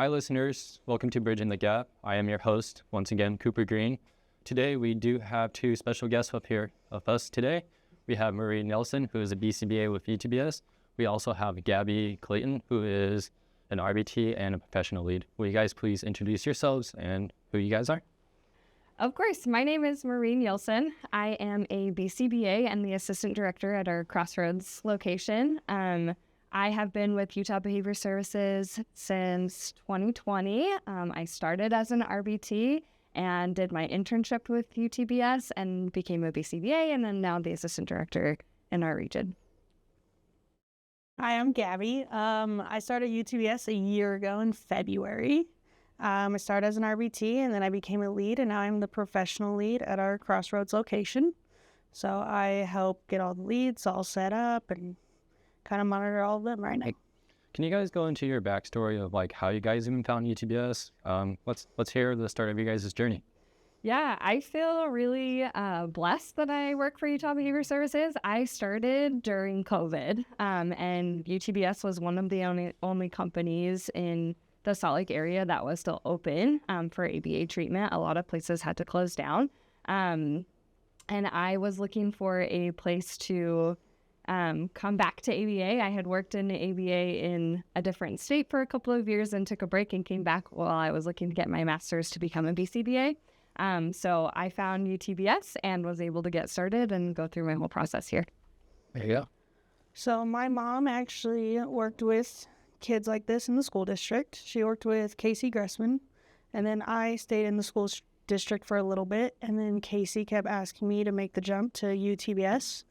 Hi listeners, welcome to Bridging the Gap. I am your host, once again, Cooper Green. Today we do have two special guests up here with us today. We have Marie Nielsen, who is a BCBA with UTBS. We also have Gabi Clayton, who is an RBT and a professional lead. Will you guys please introduce yourselves and who you guys are? Of course. My name is Marie Nielsen. I am a BCBA and the assistant director at our Crossroads location. I have been with Utah Behavior Services since 2020. I started as an RBT and did my internship with UTBS and became a BCBA, and then now the assistant director in our region. Hi, I'm Gabi. I started UTBS a year ago in February. I started as an RBT, and then I became a lead, and now I'm the professional lead at our Crossroads location. So I help get all the leads all set up and kind of monitor all of them right now. Can you guys go into your backstory of like how you guys even found UTBS? Let's hear the start of you guys' journey. Yeah, I feel really blessed that I work for Utah Behavior Services. I started during COVID, and UTBS was one of the only companies in the Salt Lake area that was still open for ABA treatment. A lot of places had to close down. And I was looking for a place to come back to ABA. I had worked in ABA in a different state for a couple of years and took a break and came back while I was looking to get my master's to become a BCBA. So I found UTBS and was able to get started and go through my whole process here. There you go. So my mom actually worked with kids like this in the school district. She worked with Casey Gressman, and then I stayed in the school district for a little bit, and then Casey kept asking me to make the jump to UTBS,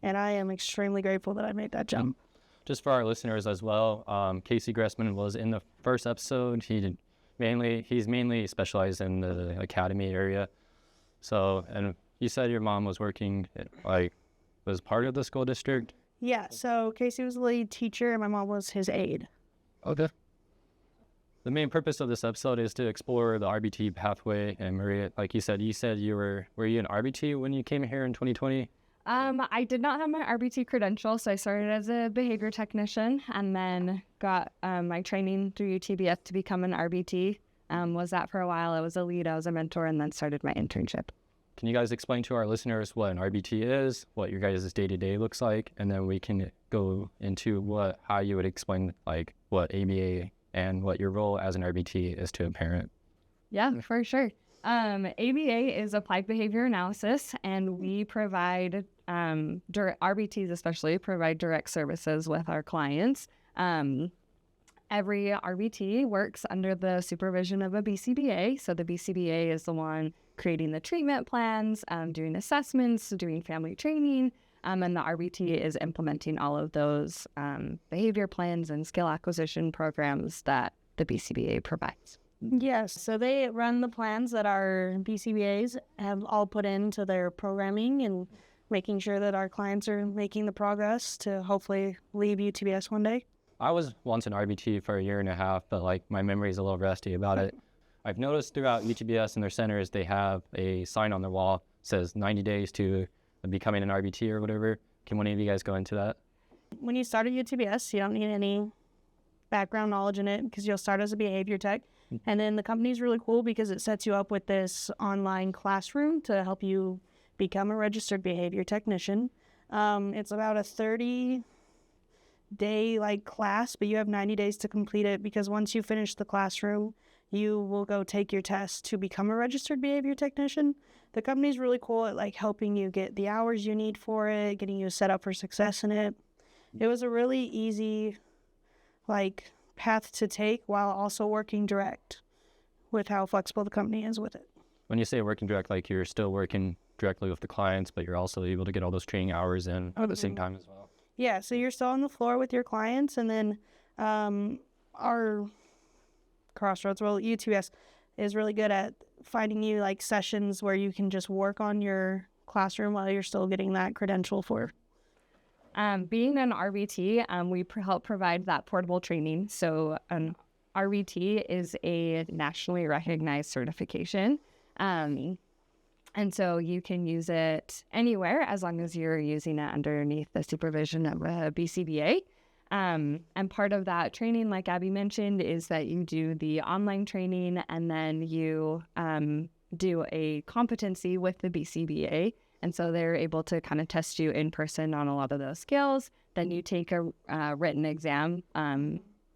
and I am extremely grateful that I made that jump. Just for our listeners as well, Casey Gressman was in the first episode. He's mainly specialized in the academy area. So, and you said your mom was working, was part of the school district? Yeah, so Casey was the lead teacher, and my mom was his aide. Okay. The main purpose of this episode is to explore the RBT pathway. And Maria, like you said you were you an RBT when you came here in 2020? I did not have my RBT credential, so I started as a behavior technician and then got my training through UTBS to become an RBT. Was that for a while. I was a lead, I was a mentor, and then started my internship. Can you guys explain to our listeners what an RBT is, what your guys' day-to-day looks like, and then we can go into how you would explain like what ABA and what your role as an RBT is to a parent? Yeah, for sure. ABA is applied behavior analysis, and we provide, RBTs especially, provide direct services with our clients. Every RBT works under the supervision of a BCBA. So the BCBA is the one creating the treatment plans, doing assessments, doing family training, and the RBT is implementing all of those behavior plans and skill acquisition programs that the BCBA provides. Yes, so they run the plans that our BCBAs have all put into their programming and making sure that our clients are making the progress to hopefully leave UTBS one day. I was once an RBT for a year and a half, but like my memory is a little rusty about it. I've noticed throughout UTBS and their centers, they have a sign on the wall that says 90 days to becoming an RBT or whatever. Can one of you guys go into that? When you start at UTBS, you don't need any background knowledge in it because you'll start as a behavior tech. And then the company's really cool because it sets you up with this online classroom to help you become a registered behavior technician. It's about a 30-day class, but you have 90 days to complete it because once you finish the classroom, you will go take your test to become a registered behavior technician. The company's really cool at helping you get the hours you need for it, getting you set up for success in it. It was a really easy path to take while also working direct with how flexible the company is with it. When you say working direct, you're still working directly with the clients, but you're also able to get all those training hours in at the same time as well. Yeah, so you're still on the floor with your clients, and then our Crossroads, UTBS is really good at finding you sessions where you can just work on your classroom while you're still getting that credential for. Being an RBT, we help provide that portable training. So an RBT is a nationally recognized certification. And so you can use it anywhere as long as you're using it underneath the supervision of a BCBA. And part of that training, like Gabi mentioned, is that you do the online training and then you do a competency with the BCBA. And so they're able to kind of test you in person on a lot of those skills. Then you take a written exam.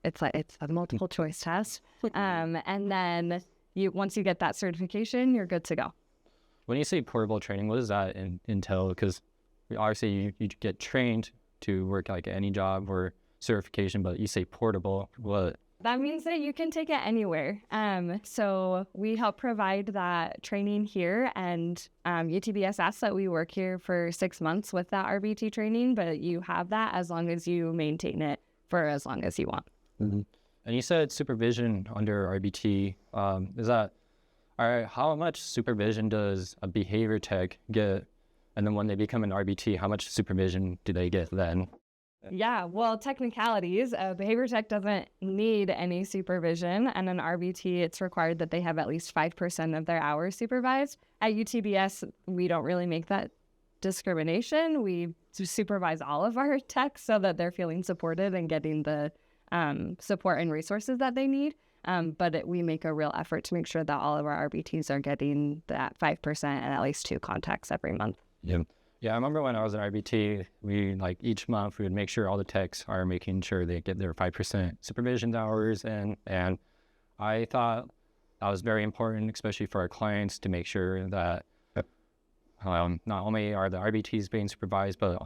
It's a multiple choice test. And then once you get that certification, you're good to go. When you say portable training, what does that entail? Because obviously you get trained to work like any job or certification, but you say portable, what? That means that you can take it anywhere. So we help provide that training here, and UTBS asks that we work here for 6 months with that RBT training, but you have that as long as you maintain it for as long as you want. Mm-hmm. And you said supervision under RBT. How much supervision does a behavior tech get? And then when they become an RBT, how much supervision do they get then? Yeah, well, technicalities, a behavior tech doesn't need any supervision, and an RBT, it's required that they have at least 5% of their hours supervised. At UTBS, we don't really make that discrimination. We supervise all of our techs so that they're feeling supported and getting the support and resources that they need. But we make a real effort to make sure that all of our RBTs are getting that 5% and at least 2 contacts every month. Yeah, I remember when I was an RBT, we each month we would make sure all the techs are making sure they get their 5% supervision hours, and I thought that was very important, especially for our clients, to make sure that not only are the RBTs being supervised, but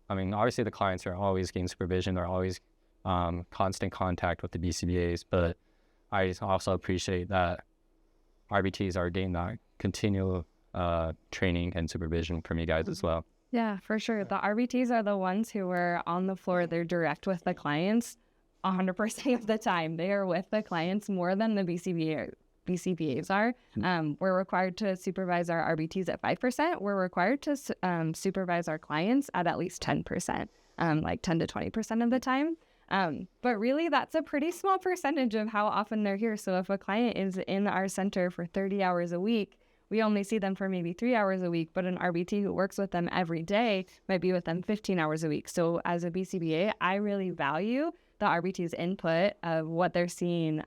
obviously the clients are always getting supervision, they're always constant contact with the BCBAs, but I also appreciate that RBTs are getting that continual training and supervision from you guys as well. Yeah, for sure. The RBTs are the ones who are on the floor. They're direct with the clients 100% of the time. They are with the clients more than the BCBAs are. We're required to supervise our RBTs at 5%. We're required to supervise our clients at least 10%, like 10 to 20% of the time. But really, that's a pretty small percentage of how often they're here. So if a client is in our center for 30 hours a week, we only see them for maybe 3 hours a week, but an RBT who works with them every day might be with them 15 hours a week. So as a BCBA, I really value the RBT's input of what they're seeing.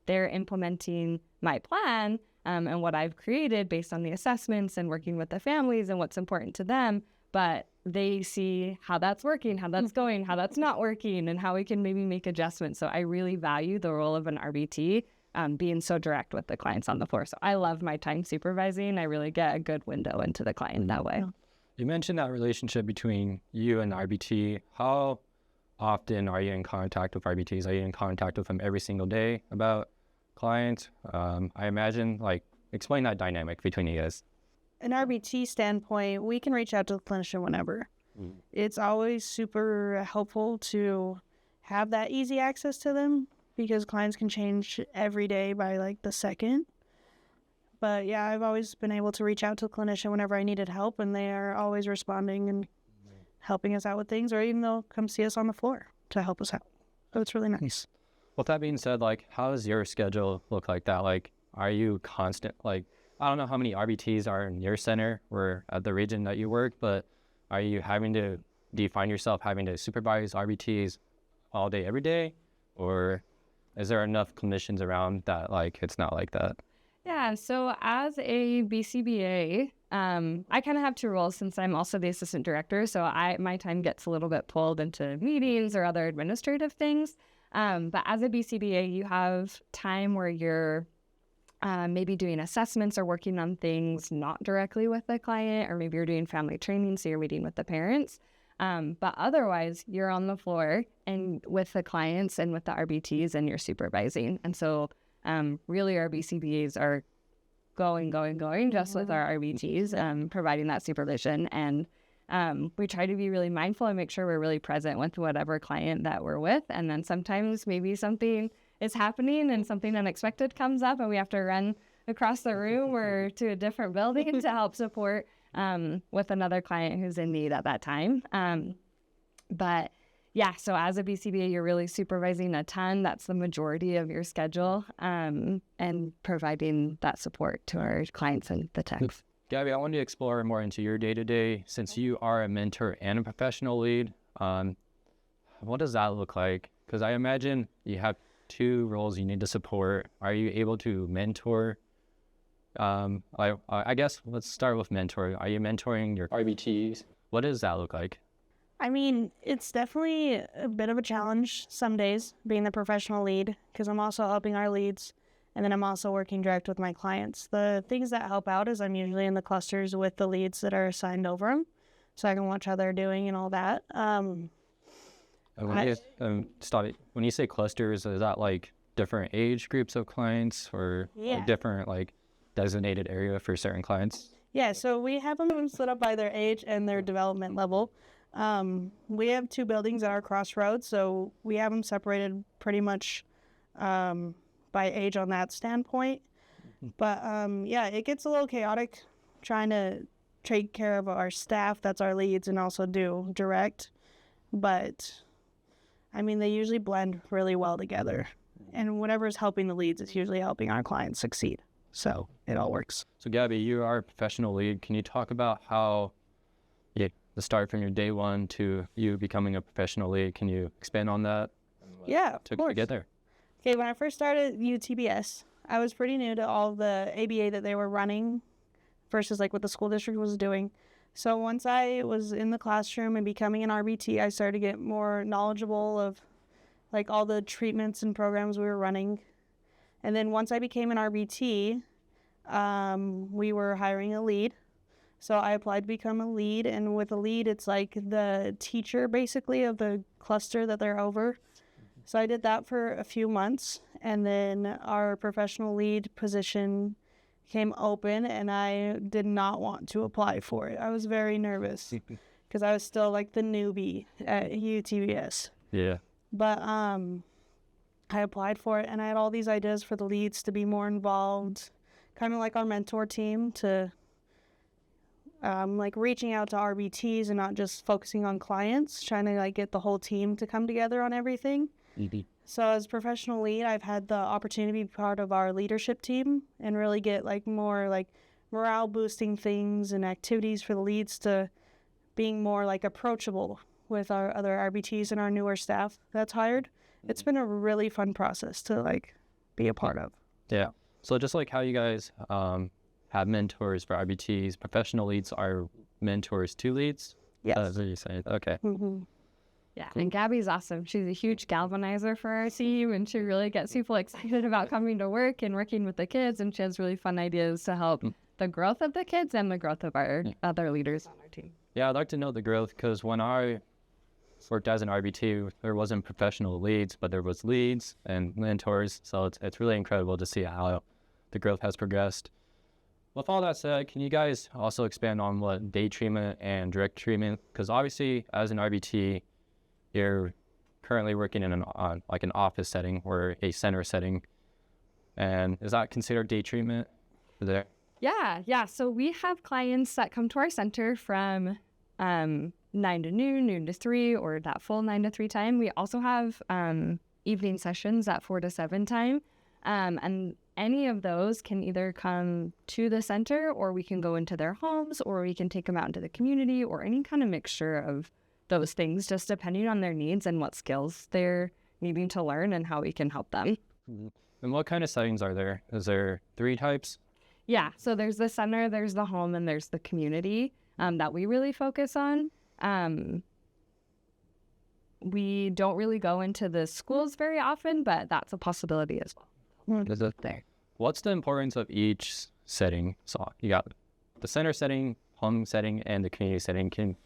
They're implementing my plan and what I've created based on the assessments and working with the families and what's important to them. But they see how that's working, how that's going, how that's not working, and how we can maybe make adjustments. So I really value the role of an RBT being so direct with the clients on the floor. So I love my time supervising. I really get a good window into the client that way. You mentioned that relationship between you and the RBT. How often are you in contact with RBTs? Are you in contact with them every single day about clients? I imagine, explain that dynamic between you guys. An RBT standpoint, we can reach out to the clinician whenever. It's always super helpful to have that easy access to them, because clients can change every day by the second. But yeah, I've always been able to reach out to a clinician whenever I needed help, and they are always responding and helping us out with things, or even they'll come see us on the floor to help us out. So it's really nice. With that being said, how does your schedule look like that? Are you constant, I don't know how many RBTs are in your center or at the region that you work, but do you find yourself having to supervise RBTs all day, every day? Or is there enough clinicians around that it's not like that? Yeah, so as a BCBA, I kind of have 2 roles since I'm also the assistant director. So my time gets a little bit pulled into meetings or other administrative things. But as a BCBA, you have time where you're maybe doing assessments or working on things not directly with the client, or maybe you're doing family training, so you're meeting with the parents. But otherwise, you're on the floor and with the clients and with the RBTs, and you're supervising. And so really our BCBAs are going just with our RBTs, providing that supervision. And we try to be really mindful and make sure we're really present with whatever client that we're with. And then sometimes maybe something is happening and something unexpected comes up and we have to run across the room or to a different building to help support with another client who's in need at that time. But yeah, so as a BCBA, you're really supervising a ton. That's the majority of your schedule, and providing that support to our clients and the techs. Gabi, I wanted to explore more into your day-to-day. Since you are a mentor and a professional lead, what does that look like? Because I imagine you have two roles you need to support. Are you able to mentor? I guess let's start with mentoring. Are you mentoring your RBTs? What does that look like? I mean, it's definitely a bit of a challenge some days being the professional lead because I'm also helping our leads and then I'm also working direct with my clients. The things that help out is I'm usually in the clusters with the leads that are assigned over them so I can watch how they're doing and all that. Stop it. When you say clusters, is that like different age groups of clients or like different like designated area for certain clients? Yeah, so we have them split up by their age and their development level. We have two buildings at our crossroads, so we have them separated pretty much by age on that standpoint. But yeah, it gets a little chaotic trying to take care of our staff, that's our leads, and also do direct. But I mean, they usually blend really well together. And whatever's helping the leads is usually helping our clients succeed. So it all works. So Gabi, you are a professional lead. Can you talk about how the start from your day one to you becoming a professional lead? Can you expand on that? Yeah, of course. To get there? Okay, when I first started UTBS, I was pretty new to all the ABA that they were running versus like what the school district was doing. So once I was in the classroom and becoming an RBT, I started to get more knowledgeable of like all the treatments and programs we were running. And then once I became an RBT, we were hiring a lead. So I applied to become a lead, and with a lead, it's like the teacher basically of the cluster that they're over. So I did that for a few months, and then our professional lead position came open, and I did not want to apply for it. I was very nervous because I was still like the newbie at UTBS. Yeah. But I applied for it, and I had all these ideas for the leads to be more involved, kind of like our mentor team, to like reaching out to RBTs and not just focusing on clients, trying to like get the whole team to come together on everything. Mm-hmm. So as professional lead, I've had the opportunity to be part of our leadership team and really get like more like morale boosting things and activities for the leads to being more like approachable with our other RBTs and our newer staff that's hired. It's been a really fun process to like be a part of. Yeah. So just like how you guys have mentors for RBTs, professional leads are mentors to leads? Yes. That's what you're saying. Okay. Mm-hmm. Yeah, and Gabi's awesome. She's a huge galvanizer for our team, and she really gets people excited about coming to work and working with the kids, and she has really fun ideas to help the growth of the kids and the growth of our other leaders on our team. Yeah, I'd like to know the growth, because when I worked as an RBT, there wasn't professional leads, but there was leads and mentors, so it's really incredible to see how the growth has progressed. With all that said, can you guys also expand on what day treatment and direct treatment, because obviously as an RBT, you're currently working in an office setting or a center setting, and is that considered day treatment there? Yeah. So we have clients that come to our center from 9 to noon, noon to 3, or that full 9 to 3 time. We also have evening sessions at 4 to 7 time, and any of those can either come to the center, or we can go into their homes, or we can take them out into the community, or any kind of mixture of those things, just depending on their needs and what skills they're needing to learn and how we can help them. Mm-hmm. And what kind of settings are there? Is there 3 types? Yeah, so there's the center, there's the home, and there's the community that we really focus on. We don't really go into the schools very often, but that's a possibility as well. There. What's the importance of each setting? So you got the center setting, home setting, and the community setting. Can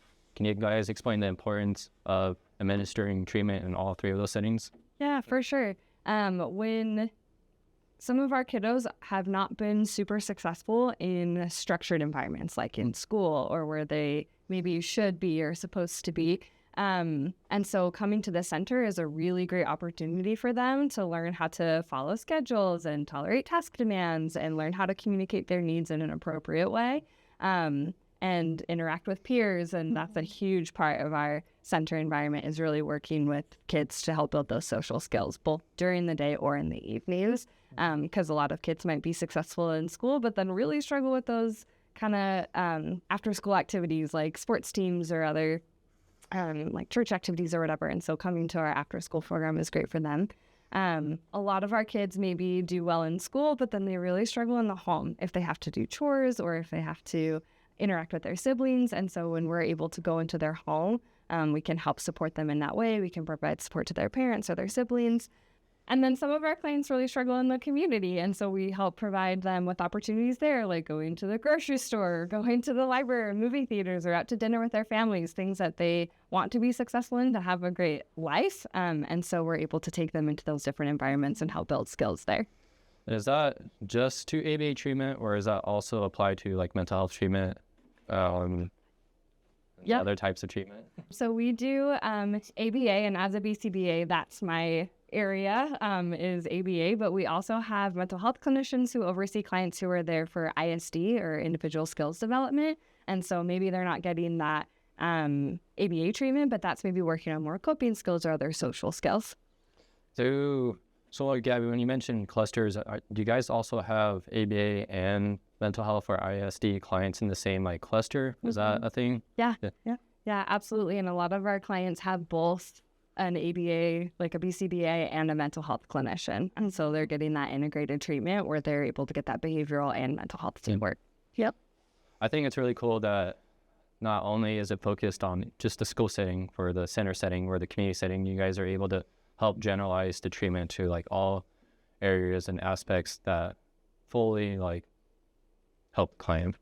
you guys explain the importance of administering treatment in all 3 of those settings? Yeah, for sure. When some of our kiddos have not been super successful in structured environments, like in school or where they maybe should be or supposed to be. And so coming to the center is a really great opportunity for them to learn how to follow schedules and tolerate task demands and learn how to communicate their needs in an appropriate way. And interact with peers, and that's a huge part of our center environment, is really working with kids to help build those social skills, both during the day or in the evenings, because a lot of kids might be successful in school, but then really struggle with those kind of after-school activities like sports teams or other like church activities or whatever. And so coming to our after school program is great for them. A lot of our kids maybe do well in school, but then they really struggle in the home if they have to do chores or if they have to interact with their siblings. And so when we're able to go into their home, we can help support them in that way. We can provide support to their parents or their siblings. And then some of our clients really struggle in the community. And so we help provide them with opportunities there, like going to the grocery store, or going to the library or movie theaters, or out to dinner with their families, things that they want to be successful in, to have a great life. And so we're able to take them into those different environments and help build skills there. Is that just to ABA treatment, or is that also applied to like mental health treatment, other types of treatment? So we do ABA, and as a BCBA, that's my area is ABA, but we also have mental health clinicians who oversee clients who are there for ISD or individual skills development. And so maybe they're not getting that ABA treatment, but that's maybe working on more coping skills or other social skills. So like, Gabi, when you mentioned clusters, do you guys also have ABA and mental health or ISD clients in the same like cluster? Is that a thing? Yeah, absolutely. And a lot of our clients have both an ABA, like a BCBA, and a mental health clinician. And so they're getting that integrated treatment where they're able to get that behavioral and mental health teamwork. Yep. I think it's really cool that not only is it focused on just the school setting for the center setting or the community setting, you guys are able to help generalize the treatment to like all areas and aspects that fully like help the client.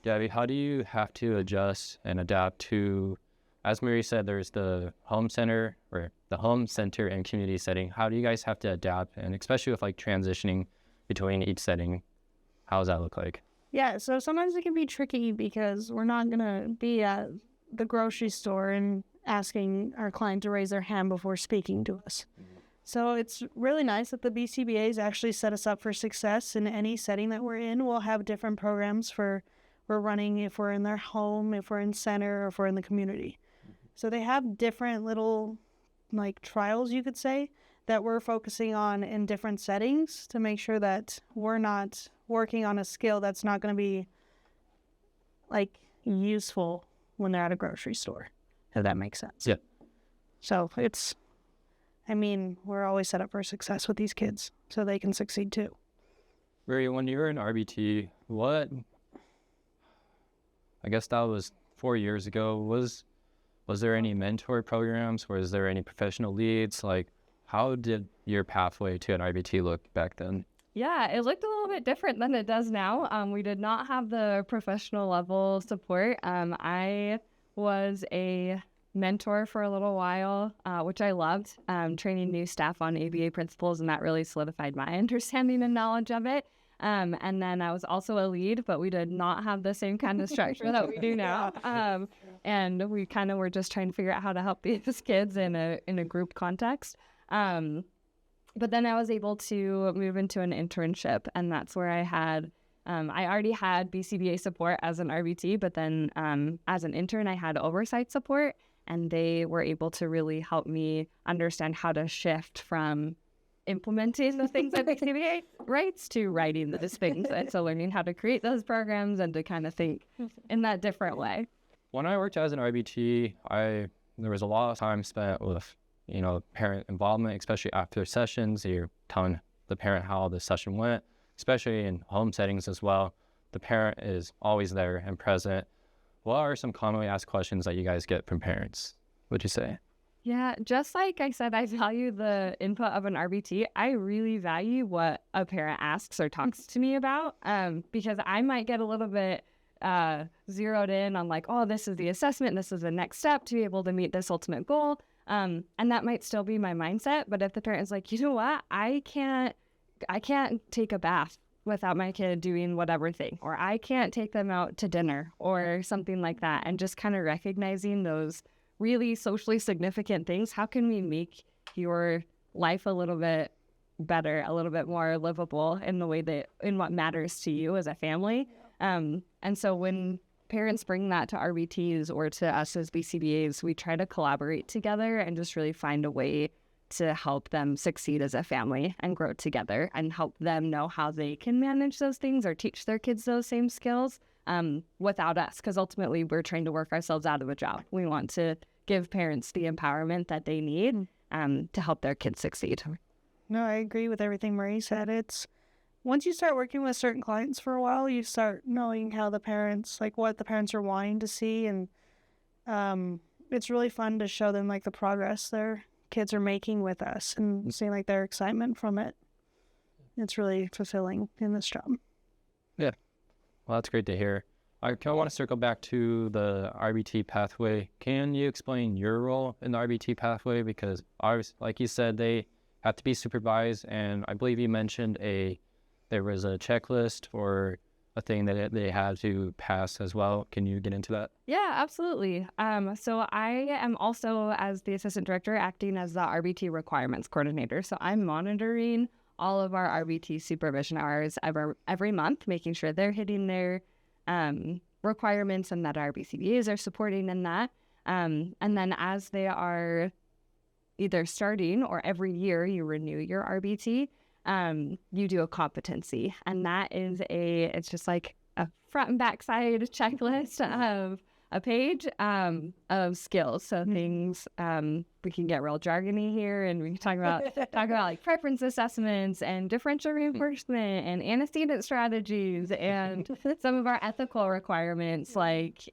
Gabi, how do you have to adjust and adapt to, as Marie said, there's the home center or the home center and community setting. How do you guys have to adapt, and especially with like transitioning between each setting? How does that look like? Yeah, so sometimes it can be tricky because we're not going to be at the grocery store and asking our client to raise their hand before speaking to us. So it's really nice that the BCBAs actually set us up for success in any setting that we're in. We'll have different programs we're running if we're in their home, if we're in center, or if we're in the community. So they have different little like trials, you could say, that we're focusing on in different settings to make sure that we're not working on a skill that's not going to be like useful when they're at a grocery store, if that makes sense. Yeah. So we're always set up for success with these kids so they can succeed too. Marie, when you were in RBT, I guess that was 4 years ago, was there any mentor programs? Was there any professional leads? Like, how did your pathway to an RBT look back then? Yeah, it looked a little bit different than it does now. We did not have the professional level support. I was a mentor for a little while, which I loved, training new staff on ABA principles, and that really solidified my understanding and knowledge of it. And then I was also a lead, but we did not have the same kind of structure that we do now. And we kind of were just trying to figure out how to help these kids in a group context. But then I was able to move into an internship, and that's where I had, I already had BCBA support as an RBT, but then as an intern, I had oversight support, and they were able to really help me understand how to shift from implementing the things that BCBA writes to writing those things. And so learning how to create those programs and to kind of think in that different way. When I worked as an RBT, there was a lot of time spent with, parent involvement, especially after sessions. You're telling the parent how the session went, especially in home settings as well. The parent is always there and present. What are some commonly asked questions that you guys get from parents, would you say? Yeah, just like I said, I value the input of an RBT. I really value what a parent asks or talks to me about, because I might get a little bit zeroed in on like, oh, this is the assessment, this is the next step to be able to meet this ultimate goal. And that might still be my mindset. But if the parent's like, you know what, I can't take a bath without my kid doing whatever thing, or I can't take them out to dinner or something like that, and just kind of recognizing those really socially significant things. How can we make your life a little bit better, a little bit more livable in the way that, in what matters to you as a family? And so when parents bring that to RBTs or to us as BCBAs, we try to collaborate together and just really find a way to help them succeed as a family and grow together and help them know how they can manage those things or teach their kids those same skills without us, because ultimately we're trying to work ourselves out of a job. We want to give parents the empowerment that they need to help their kids succeed. No, I agree with everything Marie said. It's once you start working with certain clients for a while, you start knowing how the parents, like what the parents are wanting to see. And it's really fun to show them like the progress their kids are making with us and seeing like their excitement from it. It's really fulfilling in this job. Yeah. Well, that's great to hear. I kind of want to circle back to the RBT pathway. Can you explain your role in the RBT pathway? Because like you said, they have to be supervised, and I believe you mentioned there was a checklist or a thing that they had to pass as well. Can you get into that? Yeah, absolutely. So I am also, as the assistant director, acting as the RBT requirements coordinator. So I'm monitoring all of our RBT supervision hours every month, making sure they're hitting their requirements and that our BCBAs are supporting in that. And then as they are either starting or every year you renew your RBT, you do a competency. And that is it's just like a front and back side checklist of a page of skills. So things, we can get real jargony here, and we can talk about like preference assessments and differential reinforcement and antecedent strategies and some of our ethical requirements like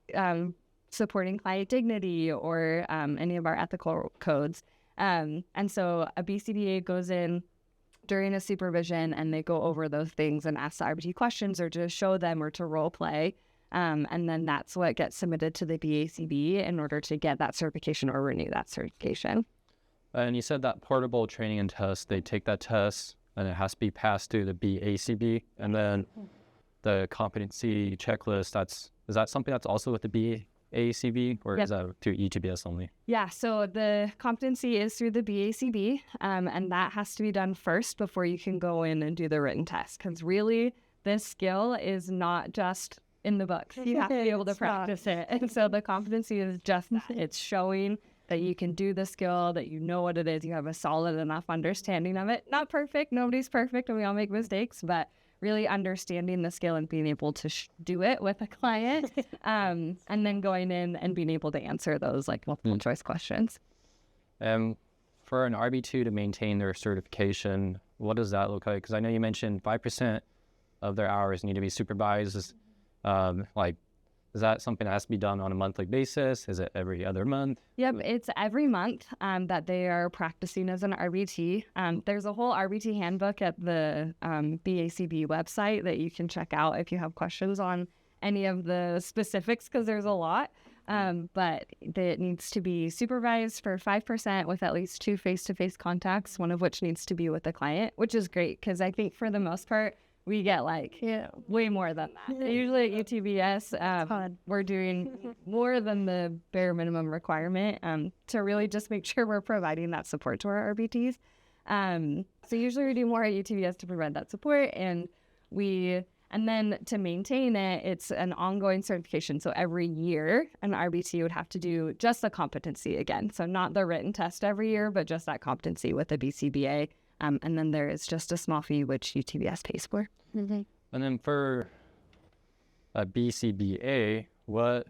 supporting client dignity or any of our ethical codes. And so a BCBA goes in during a supervision and they go over those things and ask the RBT questions or to show them or to role play. And then that's what gets submitted to the BACB in order to get that certification or renew that certification. And you said that portable training and test, they take that test and it has to be passed through the BACB. And then the competency checklist, is that something that's also with the BACB or Yep. is that through ETBS only? Yeah, so the competency is through the BACB, and that has to be done first before you can go in and do the written test. Because really, this skill is not just in the books. You have to be able to practice it. And so the competency is just that. It's showing that you can do the skill, that you know what it is, you have a solid enough understanding of it. Not perfect, nobody's perfect, and we all make mistakes, but really understanding the skill and being able to do it with a client, and then going in and being able to answer those like multiple choice questions. For an RB2 to maintain their certification, what does that look like? Because I know you mentioned 5% of their hours need to be supervised. Is that something that has to be done on a monthly basis? Is it every other month? Yep, it's every month that they are practicing as an RBT. There's a whole RBT handbook at the BACB website that you can check out if you have questions on any of the specifics, because there's a lot. But it needs to be supervised for 5% with at least 2 face-to-face contacts, one of which needs to be with the client, which is great because I think for the most part, we get way more than that. Usually at UTBS, we're doing more than the bare minimum requirement to really just make sure we're providing that support to our RBTs. So usually we do more at UTBS to provide that support, and then to maintain it, it's an ongoing certification. So every year, an RBT would have to do just the competency again. So not the written test every year, but just that competency with a BCBA. And then there is just a small fee which UTBS pays for. Mm-hmm. And then for a BCBA, what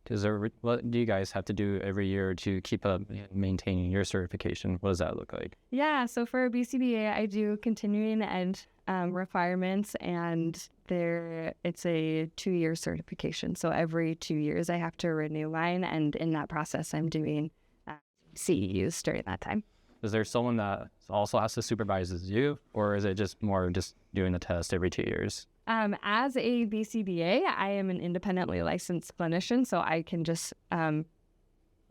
do you guys have to do every year to keep up maintaining your certification? What does that look like? Yeah, so for a BCBA, I do continuing ed requirements, and it's a 2-year certification. So every 2 years I have to renew mine, and in that process I'm doing CEUs during that time. Is there someone that also has to supervise as you, or is it just more just doing the test every 2 years? As a BCBA, I am an independently licensed clinician, so I can just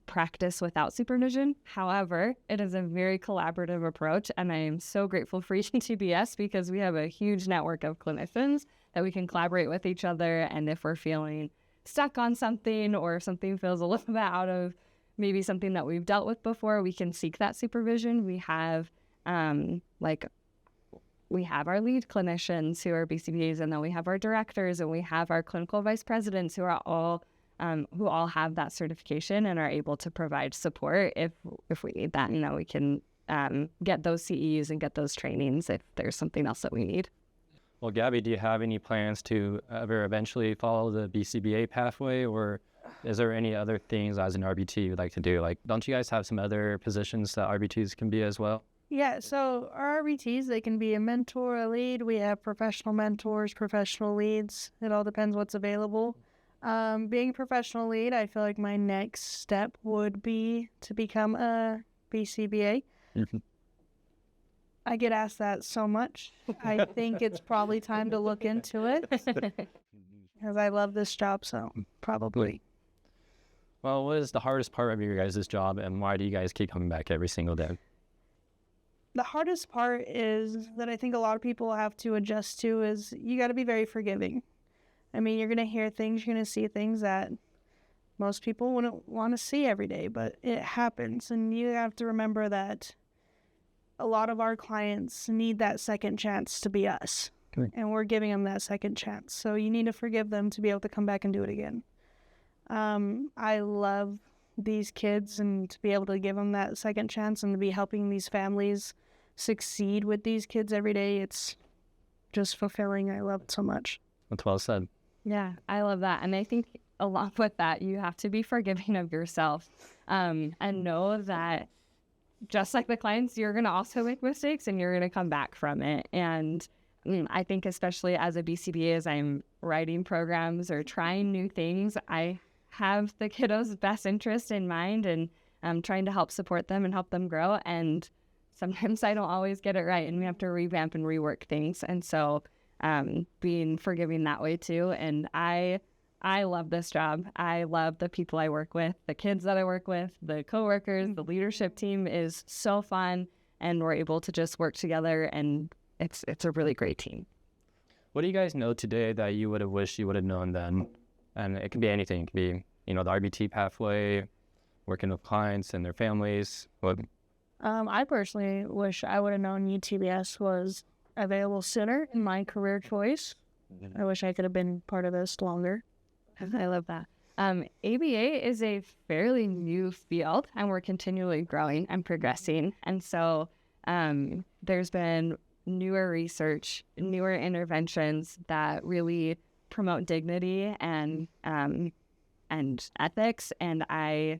practice without supervision. However, it is a very collaborative approach, and I am so grateful for UTBS because we have a huge network of clinicians that we can collaborate with each other, and if we're feeling stuck on something or if something feels a little bit out of maybe something that we've dealt with before, we can seek that supervision. We have we have our lead clinicians who are BCBAs, and then we have our directors, and we have our clinical vice presidents who are all who all have that certification and are able to provide support if we need that. We can get those CEUs and get those trainings if there's something else that we need. Well, Gabi, do you have any plans to ever eventually follow the BCBA pathway, or is there any other things as an RBT you'd like to do? Like, don't you guys have some other positions that RBTs can be as well? Yeah, so our RBTs, they can be a mentor, a lead. We have professional mentors, professional leads. It all depends what's available. Being a professional lead, I feel like my next step would be to become a BCBA. Mm-hmm. I get asked that so much. I think it's probably time to look into it because I love this job, so probably. Well, what is the hardest part of your guys' job, and why do you guys keep coming back every single day? The hardest part is that I think a lot of people have to adjust to is you got to be very forgiving. I mean, you're going to hear things, you're going to see things that most people wouldn't want to see every day, but it happens. And you have to remember that a lot of our clients need that second chance to be us. Okay. And we're giving them that second chance. So you need to forgive them to be able to come back and do it again. I love these kids, and to be able to give them that second chance and to be helping these families succeed with these kids every day, it's just fulfilling. I love it so much. That's well said. Yeah, I love that. And I think along with that, you have to be forgiving of yourself, and know that just like the clients, you're going to also make mistakes and you're going to come back from it. And I think especially as a BCBA, as I'm writing programs or trying new things, I have the kiddos' best interest in mind, and I'm trying to help support them and help them grow. And sometimes I don't always get it right, and we have to revamp and rework things. And so being forgiving that way too. And I love this job. I love the people I work with, the kids that I work with, the coworkers, the leadership team is so fun, and we're able to just work together, and it's a really great team. What do you guys know today that you would have wished you would have known then? And it can be anything. It can be, the RBT pathway, working with clients and their families. What? I personally wish I would have known UTBS was available sooner in my career choice. I wish I could have been part of this longer. I love that. ABA is a fairly new field, and we're continually growing and progressing. And so there's been newer research, newer interventions that really promote dignity and ethics. And I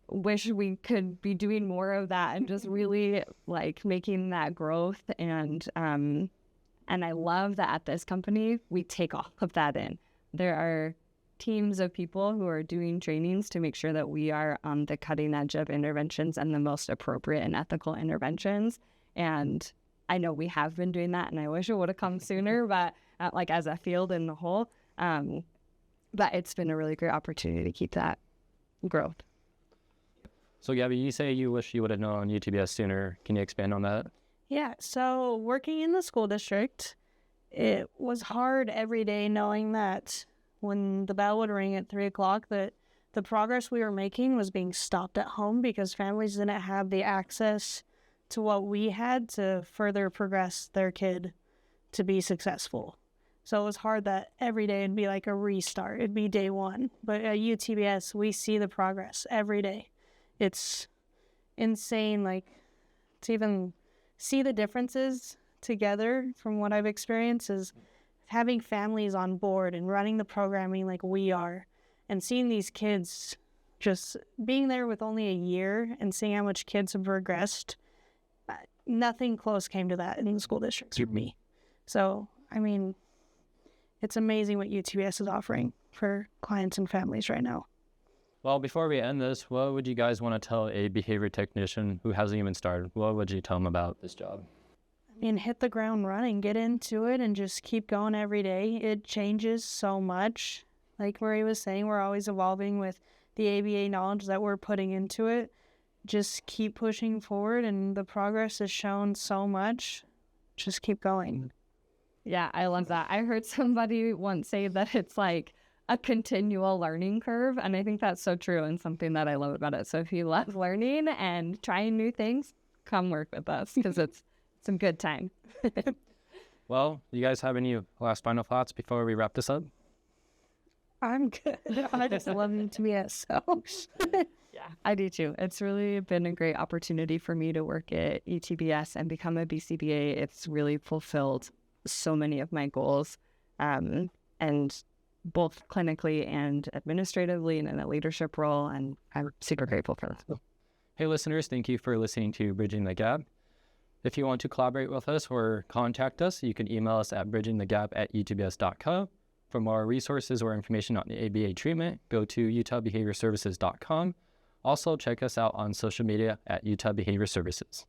wish we could be doing more of that and just really like making that growth. And I love that at this company, we take all of that in. There are teams of people who are doing trainings to make sure that we are on the cutting edge of interventions and the most appropriate and ethical interventions. And I know we have been doing that, and I wish it would have come sooner, but like as a field in the whole, but it's been a really great opportunity to keep that growth. So Gabi, you say you wish you would have known UTBS sooner. Can you expand on that? Yeah, so working in the school district, it was hard every day knowing that when the bell would ring at 3 o'clock, that the progress we were making was being stopped at home because families didn't have the access to what we had to further progress their kid to be successful. So it was hard that every day it'd be like a restart. It'd be day one. But at UTBS, we see the progress every day. It's insane, like, to even see the differences together from what I've experienced is having families on board and running the programming like we are, and seeing these kids just being there with only a year and seeing how much kids have progressed. Nothing close came to that in the school districts for me. So, I mean, it's amazing what UTBS is offering for clients and families right now. Well, before we end this, what would you guys want to tell a behavior technician who hasn't even started? What would you tell them about this job? I mean, hit the ground running, get into it, and just keep going every day. It changes so much. Like Marie was saying, we're always evolving with the ABA knowledge that we're putting into it. Just keep pushing forward, and the progress has shown so much. Just keep going. Yeah, I love that. I heard somebody once say that it's like a continual learning curve, and I think that's so true and something that I love about it. So if you love learning and trying new things, come work with us because it's some good time. Well, you guys have any last final thoughts before we wrap this up? I'm good. I just love UTBS. So. Yeah, I do too. It's really been a great opportunity for me to work at UTBS and become a BCBA. It's really fulfilled so many of my goals. And both clinically and administratively and in a leadership role. And I'm super grateful for that. Hey, listeners, thank you for listening to Bridging the Gap. If you want to collaborate with us or contact us, you can email us at bridgingthegap@utbs.com. For more resources or information on the ABA treatment, go to utahbehaviorservices.com. Also, check us out on social media at Utah Behavior Services.